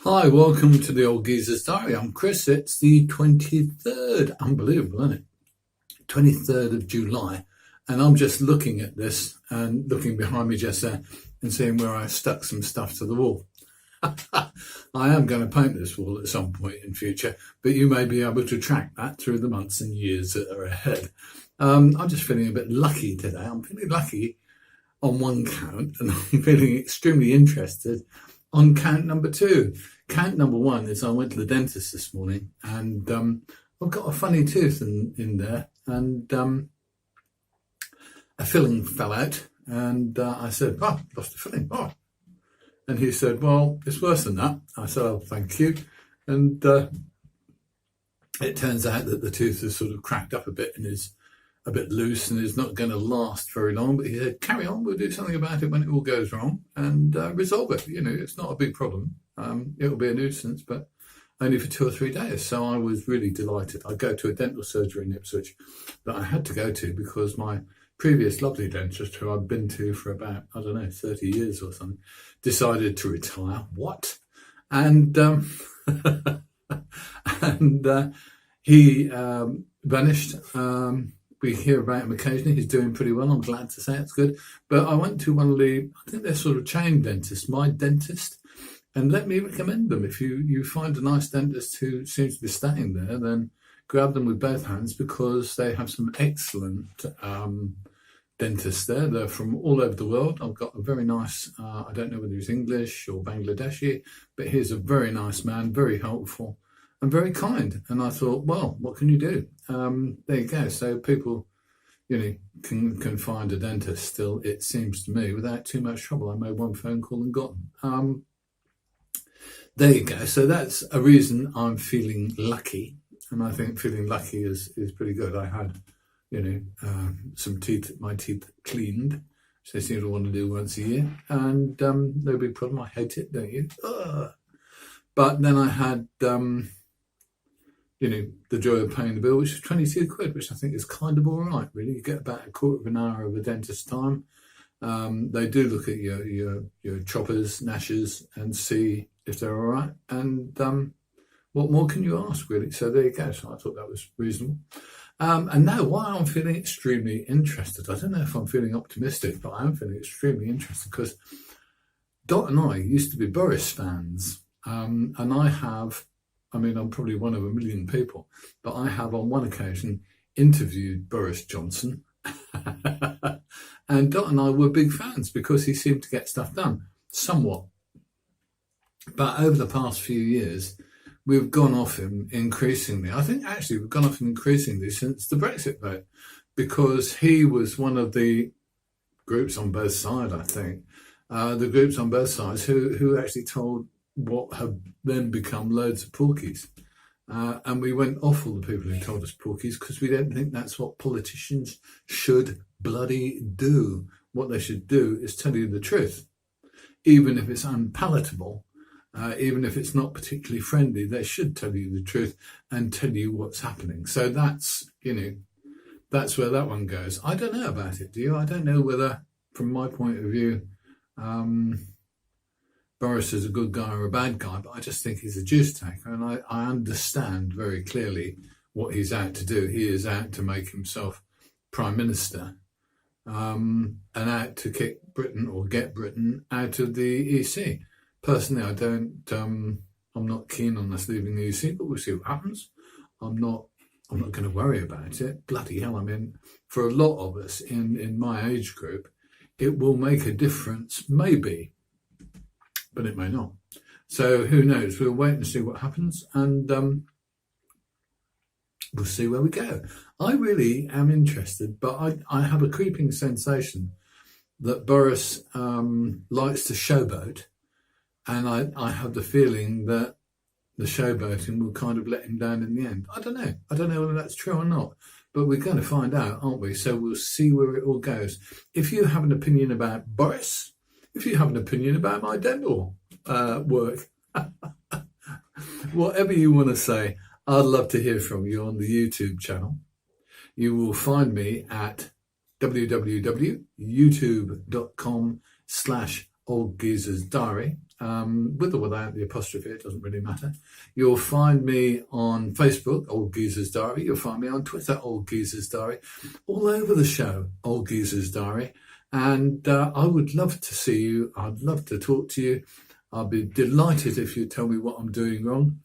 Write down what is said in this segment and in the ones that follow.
Hi, welcome to the Old Geezer's Diary. I'm Chris. It's the 23rd, unbelievable, isn't it? 23rd of July. And I'm just looking at this and looking behind me just there and seeing where I stuck some stuff to the wall. I am going to paint this wall at some point in future, but you may be able to track that through the months and years that are ahead. I'm just feeling a bit lucky today. I'm feeling lucky on one count, and I'm feeling extremely interested on count number two. Count number one is I went to the dentist this morning, and I've got a funny tooth in there, and a filling fell out, and I said, "Oh, lost a filling." Oh. And he said, "Well, it's worse than that." I said, "Oh, thank you." And it turns out that the tooth is sort of cracked up a bit and is a bit loose and is not going to last very long. But he said, "Carry on, we'll do something about it when it all goes wrong and resolve it. You know, it's not a big problem. It'll be a nuisance, but only for 2 or 3 days." So I was really delighted. I go to a dental surgery in Ipswich that I had to go to because my previous lovely dentist, who I've been to for about, 30 years or something, decided to retire. What? And he vanished. We hear about him occasionally. He's doing pretty well. I'm glad to say it's good. But I went to one of I think they're sort of chain dentists, my dentist. And let me recommend them. If you find a nice dentist who seems to be staying there, then grab them with both hands because they have some excellent dentists there. They're from all over the world. I've got a very nice, I don't know whether he's English or Bangladeshi, but he's a very nice man, very helpful and very kind. And I thought, well, what can you do? There you go. So people, can find a dentist still, it seems to me, without too much trouble. I made one phone call and got them. There you go. So that's a reason I'm feeling lucky. And I think feeling lucky is pretty good. I had, my teeth cleaned, which they seem to want to do once a year. And no big problem. I hate it, don't you? Ugh. But then I had, the joy of paying the bill, which is 22 quid, which I think is kind of all right, really. You get about a quarter of an hour of a dentist time. They do look at your choppers, gnashes, and see if they're all right. And what more can you ask, really? So there you go. So I thought that was reasonable. And now, why I'm feeling extremely interested. I don't know if I'm feeling optimistic, but I am feeling extremely interested because Dot and I used to be Boris fans. And I'm probably one of a million people, but I have on one occasion interviewed Boris Johnson. And Dot and I were big fans because he seemed to get stuff done, somewhat. But over the past few years, we've gone off him increasingly. I think actually we've gone off him increasingly since the Brexit vote, because he was one of the groups on both sides, I think, the groups on both sides who actually told what have then become loads of porkies. And we went off all the people who told us porkies because we don't think that's what politicians should bloody do. What they should do is tell you the truth. Even if it's unpalatable, even if it's not particularly friendly, they should tell you the truth and tell you what's happening. So that's where that one goes. I don't know about it, do you? I don't know whether, from my point of view, Boris is a good guy or a bad guy, but I just think he's a juice taker, and I understand very clearly what he's out to do. He is out to make himself Prime Minister, and out to kick Britain or get Britain out of the EC. Personally, I'm not keen on us leaving the EC, but we'll see what happens. I'm not going to worry about it. Bloody hell, for a lot of us in my age group, it will make a difference, maybe, but it may not. So who knows? We'll wait and see what happens, and we'll see where we go. I really am interested, but I have a creeping sensation that Boris likes to showboat, and I have the feeling that the showboating will kind of let him down in the end. I don't know whether that's true or not, but we're going to find out, aren't we? So we'll see where it all goes. If you have an opinion about Boris, if you have an opinion about my dental work, whatever you want to say, I'd love to hear from you on the YouTube channel. You will find me at www.youtube.com/ Old Geezer's Diary, with or without the apostrophe, it doesn't really matter. You'll find me on Facebook, Old Geezer's Diary. You'll find me on Twitter, Old Geezer's Diary. All over the show, Old Geezer's Diary. And I would love to see you. I'd love to talk to you. I'll be delighted if you tell me what I'm doing wrong.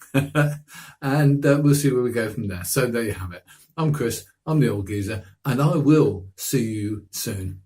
And we'll see where we go from there. So there you have it. I'm Chris, I'm the Old Geezer, and I will see you soon.